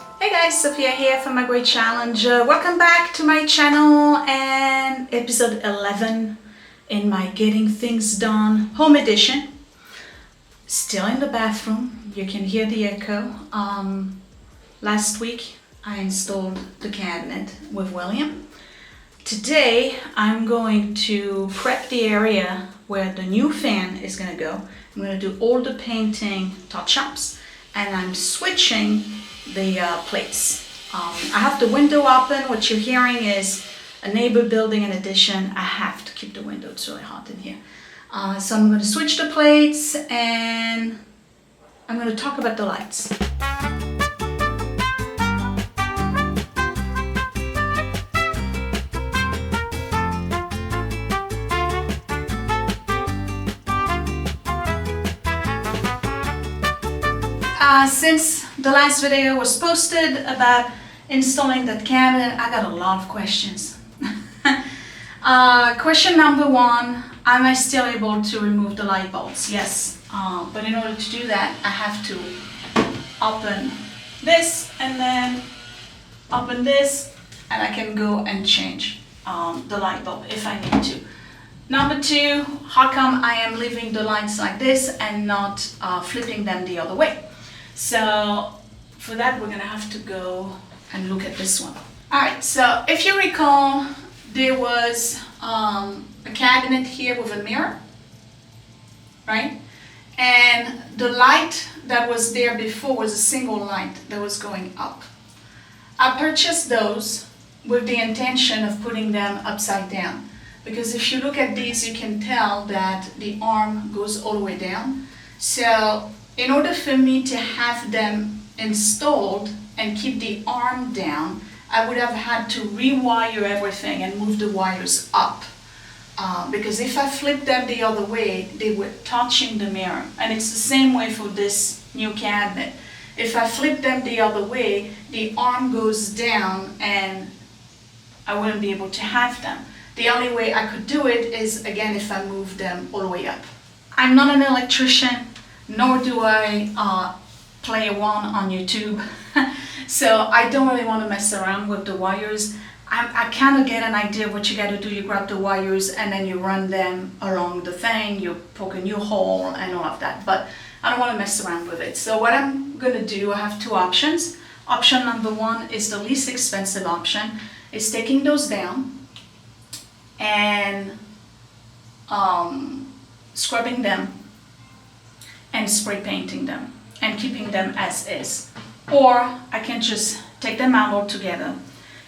Hey guys, Sophia here from My Great Challenge. Welcome back to my channel and episode 11 in my Getting Things Done home edition. Still in the bathroom, you can hear the echo. Last week I installed the cabinet with William. Today I'm going to prep the area where the new fan is going to go. I'm going to do all the painting touch-ups and I'm switching the plates. I have the window open. What you're hearing is a neighbor building an addition. I have to keep the window, it's really hot in here. So I'm going to switch the plates and I'm going to talk about the lights. Since the last video was posted about installing that cabinet, I got a lot of questions. Question number one, am I still able to remove the light bulbs? Yes, but in order to do that, I have to open this and then open this, and I can go and change the light bulb if I need to. Number two, how come I am leaving the lights like this and not flipping them the other way? So for that, we're gonna have to go and look at this one. All right, so if you recall, there was a cabinet here with a mirror, right? And the light that was there before was a single light that was going up. I purchased those with the intention of putting them upside down, because if you look at these, you can tell that the arm goes all the way down. So in order for me to have them installed and keep the arm down, I would have had to rewire everything and move the wires up. Because if I flipped them the other way, they were touching the mirror. And it's the same way for this new cabinet. If I flip them the other way, the arm goes down and I wouldn't be able to have them. The only way I could do it is, again, if I move them all the way up. I'm not an electrician, nor do I play one on YouTube. So I don't really want to mess around with the wires. I kind of get an idea of what you got to do. You grab the wires and then you run them along the thing, you poke a new hole and all of that, but I don't want to mess around with it. So what I'm going to do, I have two options. Option number one is the least expensive option. It's taking those down and scrubbing them and spray painting them and keeping them as is. Or I can just take them out altogether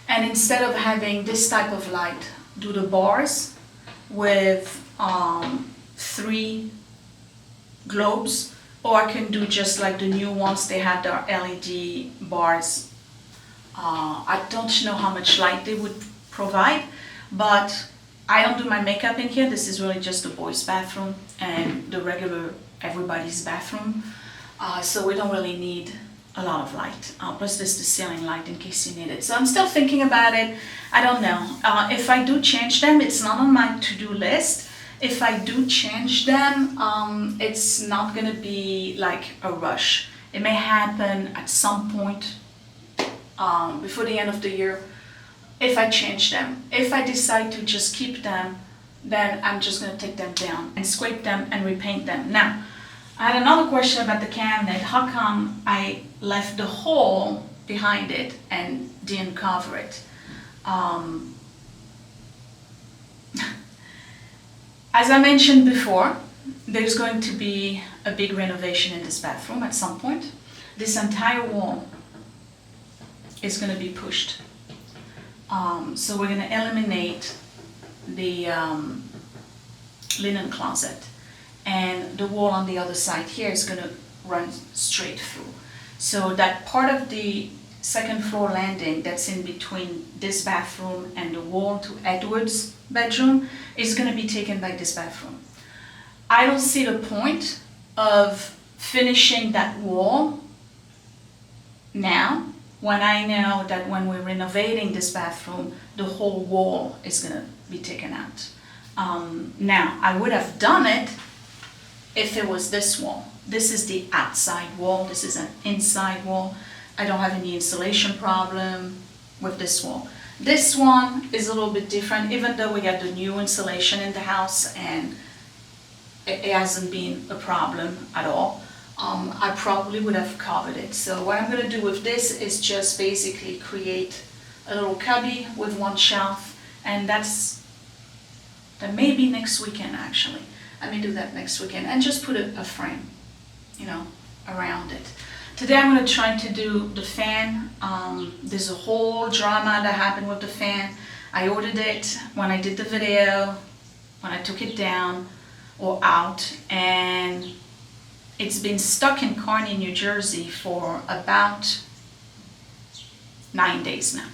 and instead of having this type of light, do the bars with 3 globes, or I can do just like the new ones, they have their LED bars. I don't know how much light they would provide, but I don't do my makeup in here. This is really just the boys' bathroom and the regular everybody's bathroom, so we don't really need a lot of light. Plus there's the ceiling light in case you need it. So I'm still thinking about it. I don't know. If I do change them, it's not on my to-do list. If I do change them, it's not gonna be like a rush. It may happen at some point before the end of the year if I change them. If I decide to just keep them, then I'm just gonna take them down and scrape them and repaint them. Now, I had another question about the cabinet. How come I left the hole behind it and didn't cover it? As I mentioned before, there's going to be a big renovation in this bathroom at some point. This entire wall is going to be pushed. So we're going to eliminate the linen closet, and the wall on the other side here is going to run straight through. So that part of the second floor landing that's in between this bathroom and the wall to Edward's bedroom is going to be taken by this bathroom. I don't see the point of finishing that wall now when I know that when we're renovating this bathroom, the whole wall is going to be taken out. Now, I would have done it if it was this wall. This is the outside wall, this is an inside wall. I don't have any insulation problem with this wall. This one is a little bit different, even though we got the new insulation in the house and it hasn't been a problem at all. I probably would have covered it. So what I'm going to do with this is just basically create a little cubby with one shelf, and that may be next weekend actually. I may do that next weekend and just put a frame, you know, around it. Today I'm going to try to do the fan. There's a whole drama that happened with the fan. I ordered it when I did the video, when I took it down or out, and it's been stuck in Kearney, New Jersey for about 9 days now.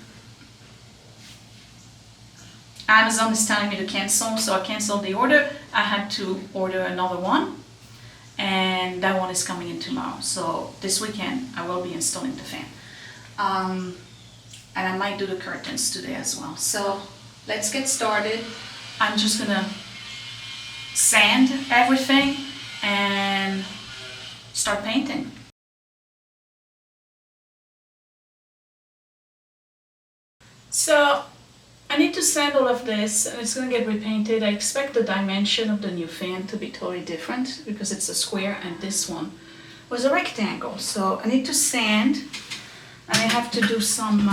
Amazon is telling me to cancel, so I canceled the order. I had to order another one, and that one is coming in tomorrow. So this weekend I will be installing the fan. And I might do the curtains today as well. So let's get started. I'm just gonna sand everything and start painting. So I need to sand all of this, and it's going to get repainted. I expect the dimension of the new fan to be totally different because it's a square and this one was a rectangle. So I need to sand, and I have to do some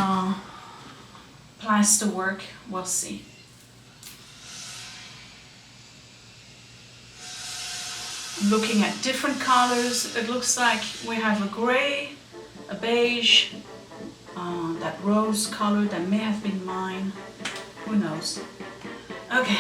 plaster work. We'll see. I'm looking at different colors. It looks like we have a gray, a beige, that rose color that may have been mine. Who knows? Okay.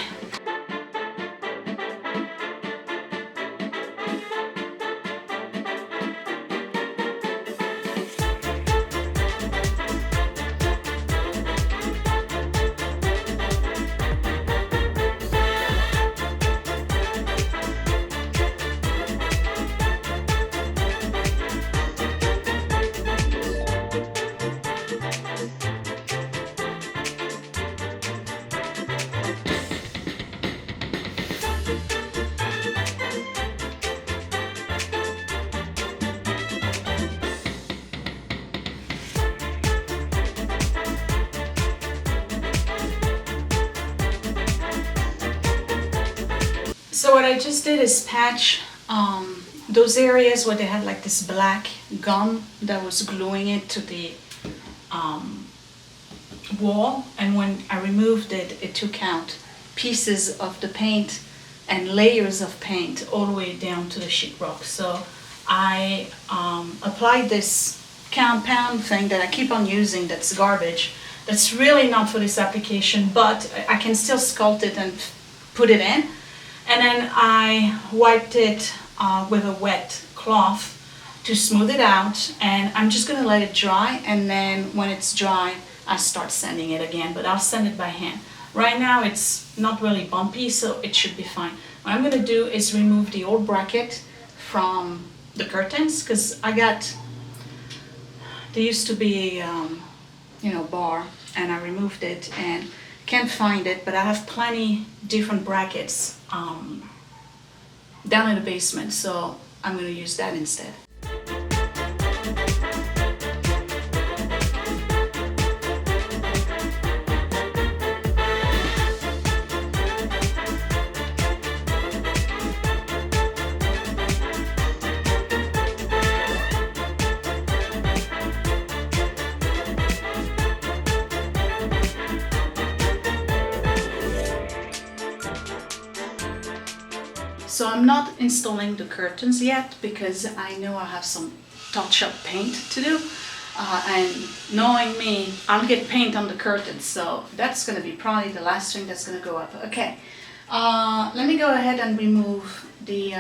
So what I just did is patch those areas where they had like this black gum that was gluing it to the wall, and when I removed it, it took out pieces of the paint and layers of paint all the way down to the sheetrock. So I applied this compound thing that I keep on using that's garbage, that's really not for this application, but I can still sculpt it and put it in. And then I wiped it with a wet cloth to smooth it out, and I'm just gonna let it dry, and then when it's dry I start sanding it again, but I'll sand it by hand. Right now it's not really bumpy, so it should be fine. What I'm gonna do is remove the old bracket from the curtains, because there used to be a bar, and I removed it and can't find it, but I have plenty different brackets down in the basement, so I'm going to use that instead. So I'm not installing the curtains yet because I know I have some touch-up paint to do, and knowing me, I'll get paint on the curtains, so that's going to be probably the last thing that's going to go up. Okay, let me go ahead and remove the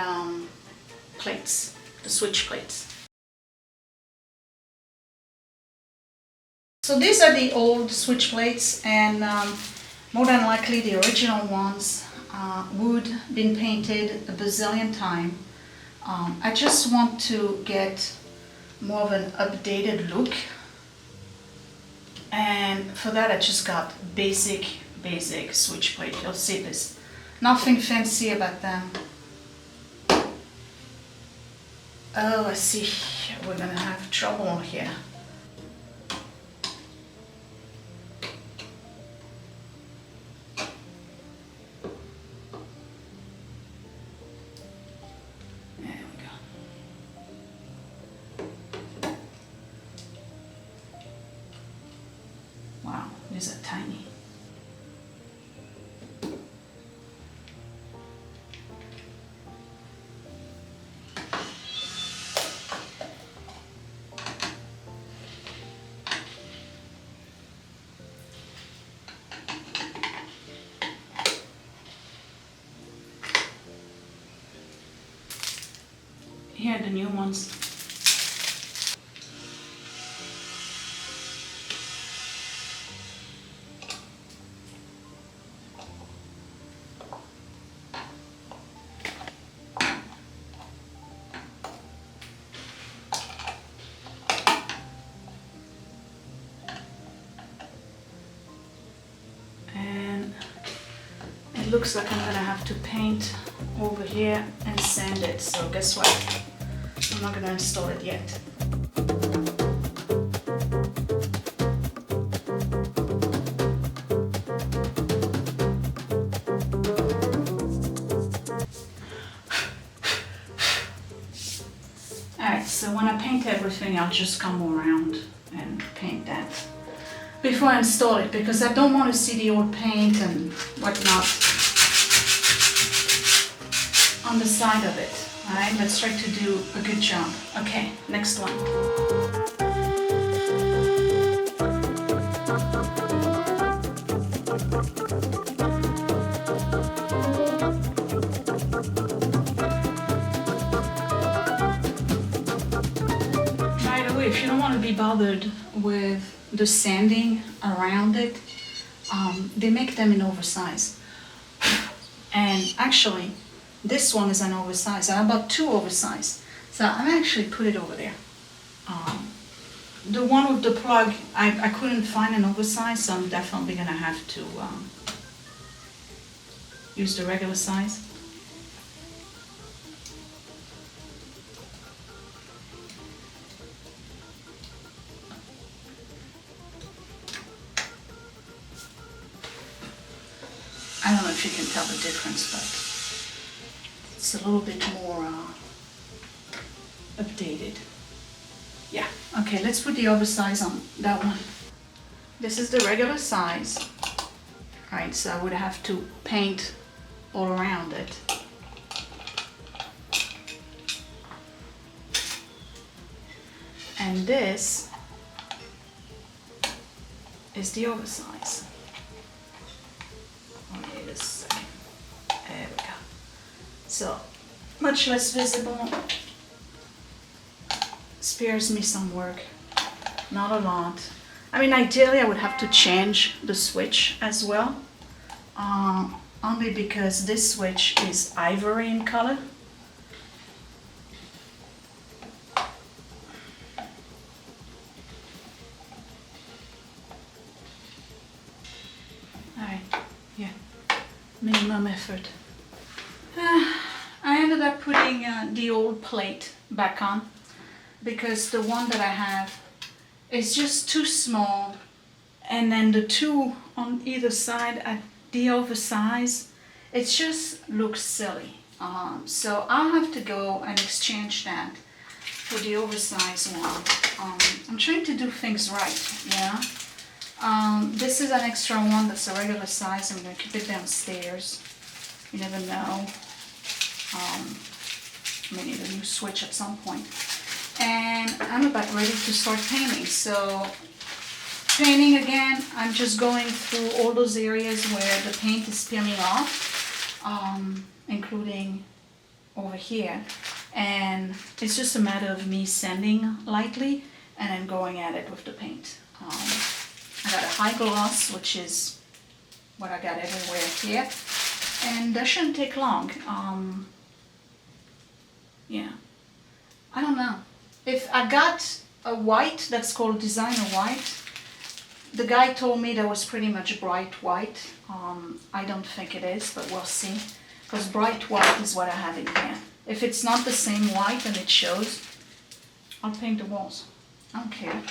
plates, the switch plates. So these are the old switch plates, and more than likely the original ones wood been painted a bazillion times. I just want to get more of an updated look, and for that I just got basic switch plate. You'll see this, nothing fancy about them. Oh, I see, we're gonna have trouble here. These are tiny. Here are the new ones. And it looks like I'm gonna have to paint over here and sand it. So guess what? I'm not gonna install it yet. Alright, so when I paint everything, I'll just come around and paint that before I install it, because I don't want to see the old paint and whatnot on the side of it. Alright, let's try to do a good job. Okay, next one. By the way, if you don't want to be bothered with the sanding around it, they make them in oversize. And actually, this one is an oversize. I bought two oversize, so I'm actually put it over there. The one with the plug, I couldn't find an oversize, so I'm definitely gonna have to use the regular size. I don't know if you can tell the difference, but it's a little bit more updated. Yeah, okay, let's put the oversize on that one. This is the regular size. Alright, so I would have to paint all around it. And this is the oversize. Wait a second. There we go. So, much less visible, spares me some work, not a lot. I mean, ideally I would have to change the switch as well, only because this switch is ivory in color. Alright, yeah, minimum effort. I ended up putting the old plate back on because the one that I have is just too small, and then the two on either side at the oversize, it just looks silly. So I'll have to go and exchange that for the oversized one. I'm trying to do things right, yeah. This is an extra one that's a regular size. I'm going to keep it downstairs. You never know. I may need a new switch at some point. And I'm about ready to start painting. So painting again, I'm just going through all those areas where the paint is peeling off, including over here. And it's just a matter of me sanding lightly and then going at it with the paint. I got a high gloss, which is what I got everywhere here. And that shouldn't take long. Yeah, I don't know. If I got a white that's called designer white, the guy told me that was pretty much bright white. I don't think it is, but we'll see. Because bright white is what I have in here. If it's not the same white and it shows, I'll paint the walls. I don't care.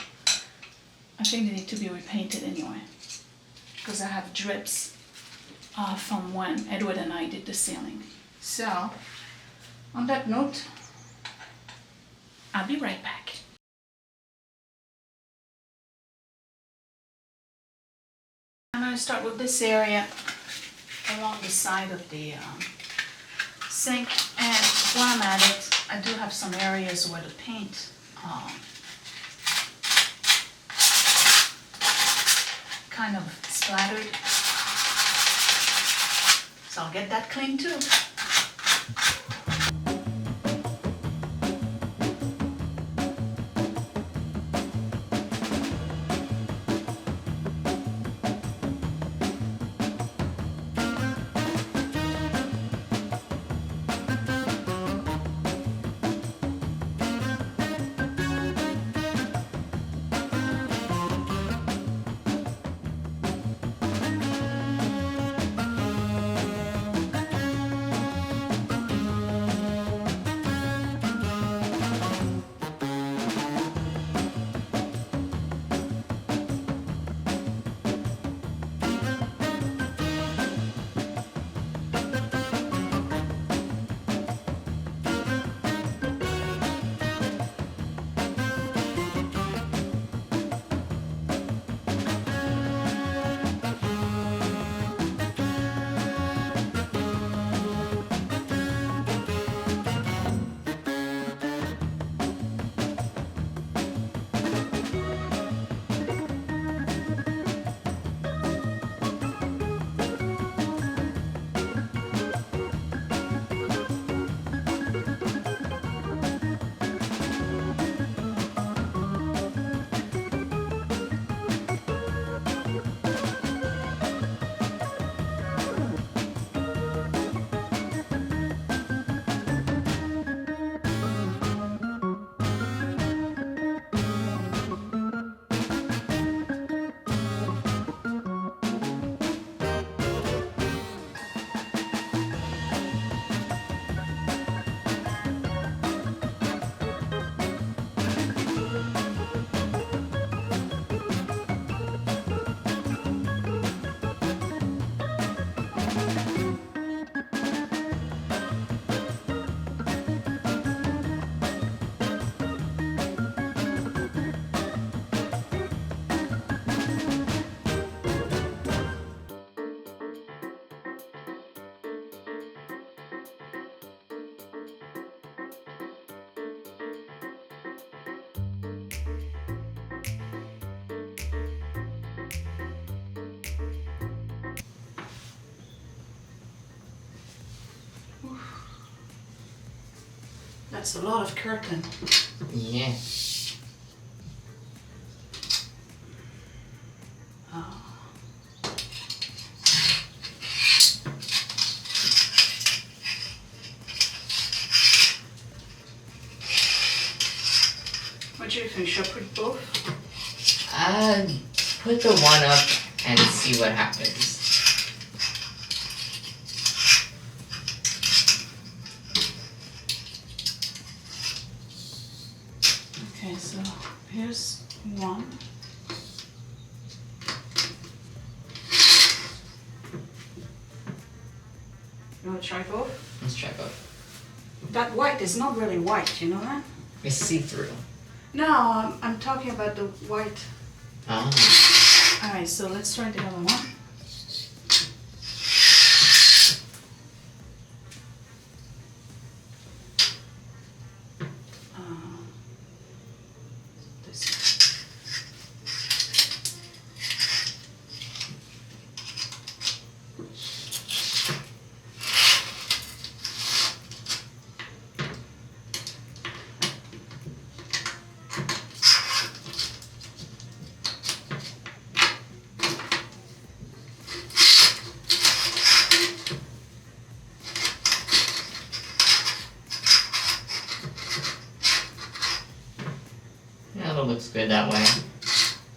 I think they need to be repainted anyway. Because I have drips from when Edward and I did the ceiling. So, on that note, I'll be right back. gonna start with this area along the side of the sink, and while I'm at it, I do have some areas where the paint kind of splattered. So I'll get that clean too. That's a lot of curtain. Yeah. What do you think? Should I put both? Put the one up and see what happens. Okay, so here's one. You want to try both? Let's try both. That white is not really white, you know that? It's see-through. No, I'm talking about the white. Oh. Alright, so let's try the other one. Looks good that way.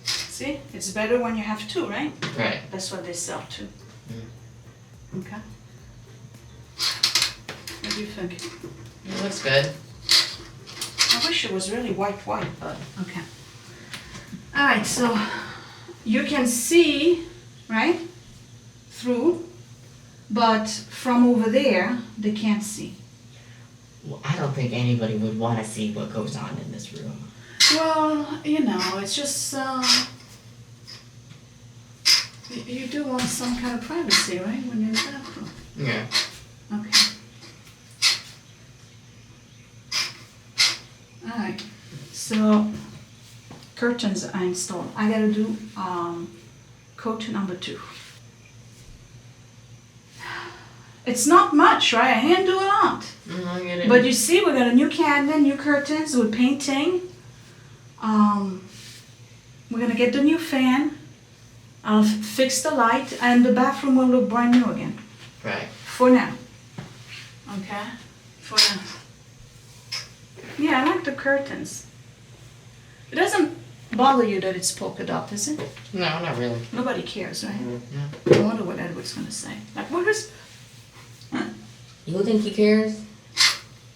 See, it's better when you have two, right? Right. That's what they sell too. Mm. Okay. What do you think? It looks good. I wish it was really white, but okay. All right, so you can see, right, through, but from over there, they can't see. Well, I don't think anybody would want to see what goes on in this room. Well, you know, it's just, You do want some kind of privacy, right, when you're in the bathroom? Yeah. Okay. Alright, so curtains I installed. I gotta do coat number 2. It's not much, right? I can't do a lot. I get it. But you see, we got a new cabinet, new curtains, we're painting. We're gonna get the new fan. I'll fix the light, and the bathroom will look brand new again. Right. For now. Okay? For now. Yeah, I like the curtains. It doesn't bother you that it's polka dot, does it? No, not really. Nobody cares, right? Yeah. I wonder what Edward's gonna say. Like, what is... You think he cares?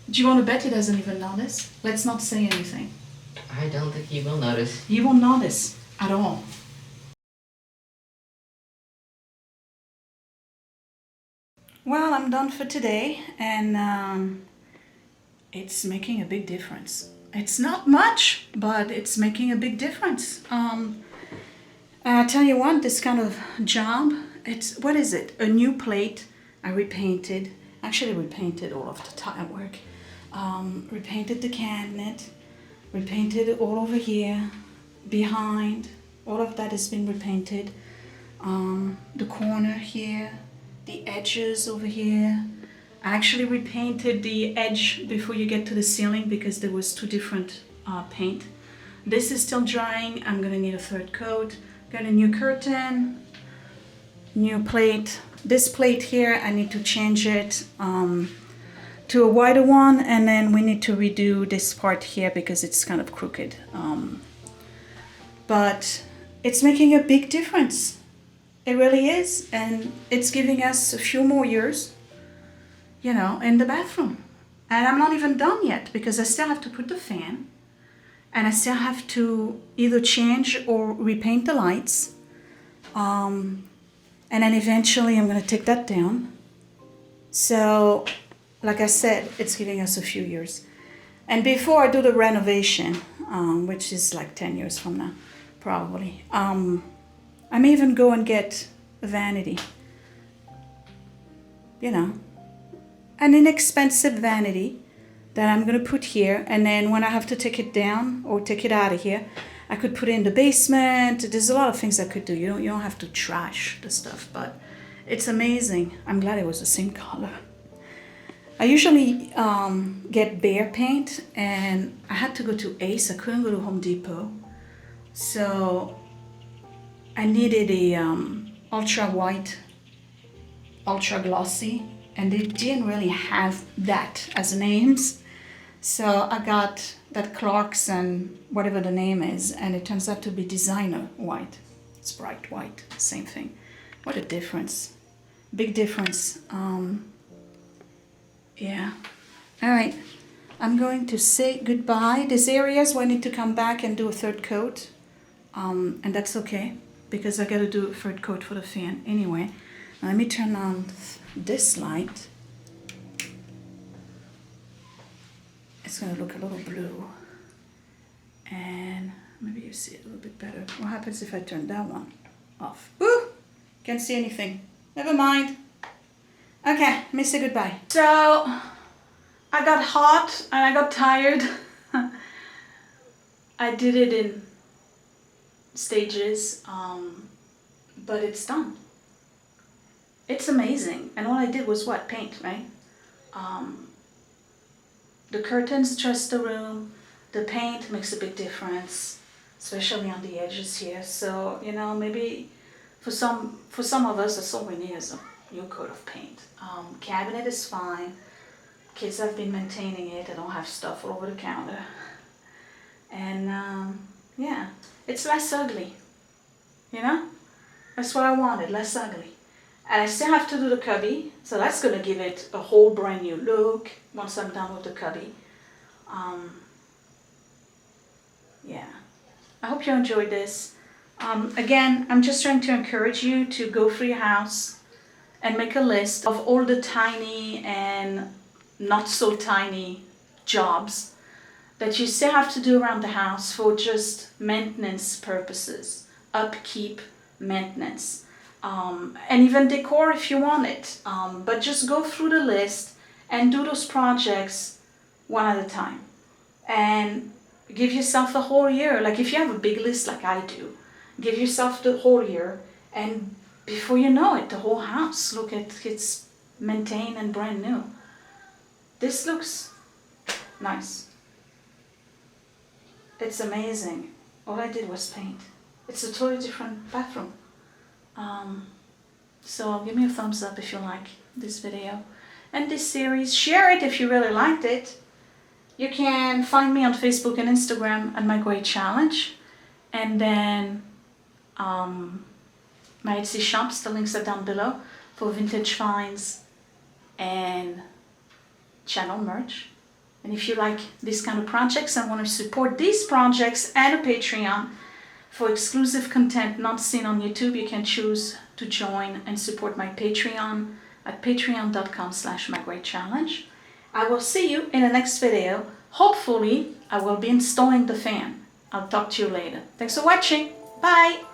Do you want to bet he doesn't even notice? Let's not say anything. I don't think he will notice. He won't notice at all. Well, I'm done for today, and it's making a big difference. It's not much, but it's making a big difference. I tell you what, this kind of job, it's, what is it? A new plate. I repainted, actually repainted all of the tile work. Repainted the cabinet, repainted all over here, behind, all of that has been repainted. The corner here, the edges over here. I actually repainted the edge before you get to the ceiling because there was 2 different paint. This is still drying. I'm gonna need a 3rd coat. Got a new curtain, new plate. This plate here, I need to change it to a wider one, and then we need to redo this part here because it's kind of crooked. But it's making a big difference. It really is, and it's giving us a few more years, you know, in the bathroom. And I'm not even done yet because I still have to put the fan, and I still have to either change or repaint the lights. And then eventually I'm gonna take that down. So, like I said, it's giving us a few years. And before I do the renovation, which is like 10 years from now, probably, I may even go and get a vanity. You know, an inexpensive vanity that I'm gonna put here, and then when I have to take it down or take it out of here, I could put it in the basement. There's a lot of things I could do. You don't have to trash the stuff, but it's amazing. I'm glad it was the same color. I usually get Behr paint, and I had to go to Ace. I couldn't go to Home Depot. So I needed a ultra white, ultra glossy, and they didn't really have that as names. So I got that Clarkson, whatever the name is, and it turns out to be designer white. It's bright white, same thing. What a difference. Big difference. Yeah. All right. I'm going to say goodbye. There's areas where I need to come back and do a 3rd coat. And that's okay, because I gotta do a 3rd coat for the fan anyway. Now let me turn on this light. It's gonna look a little blue. And maybe you see it a little bit better. What happens if I turn that one off? Woo! Can't see anything. Never mind. Okay, let me say goodbye. So, I got hot and I got tired. I did it in stages, but it's done. It's amazing. And all I did was what? Paint, right? The curtains adjust the room. The paint makes a big difference, especially on the edges here. So, you know, maybe for some of us, that's all we need is a new coat of paint. Cabinet is fine. Kids have been maintaining it. I don't have stuff all over the counter. And yeah, it's less ugly. You know? That's what I wanted, less ugly. And I still have to do the cubby, so that's gonna give it a whole brand new look once I'm done with the cubby. Yeah, I hope you enjoyed this. Again, I'm just trying to encourage you to go through your house and make a list of all the tiny and not so tiny jobs that you still have to do around the house for just maintenance purposes, upkeep, maintenance. and even decor if you want it. But just go through the list and do those projects one at a time. And give yourself a whole year. Like if you have a big list like I do, give yourself the whole year, and before you know it, the whole house, look at it's maintained and brand new. This looks nice. It's amazing. All I did was paint. It's a totally different bathroom. So give me a thumbs up if you like this video and this series. Share it if you really liked it. You can find me on Facebook and Instagram at My Great Challenge. And then my Etsy shops, the links are down below for vintage finds and channel merch. And if you like these kind of projects and want to support these projects and a Patreon for exclusive content not seen on YouTube, you can choose to join and support my Patreon at patreon.com/mygreatchallenge. I will see you in the next video. Hopefully, I will be installing the fan. I'll talk to you later. Thanks for watching. Bye!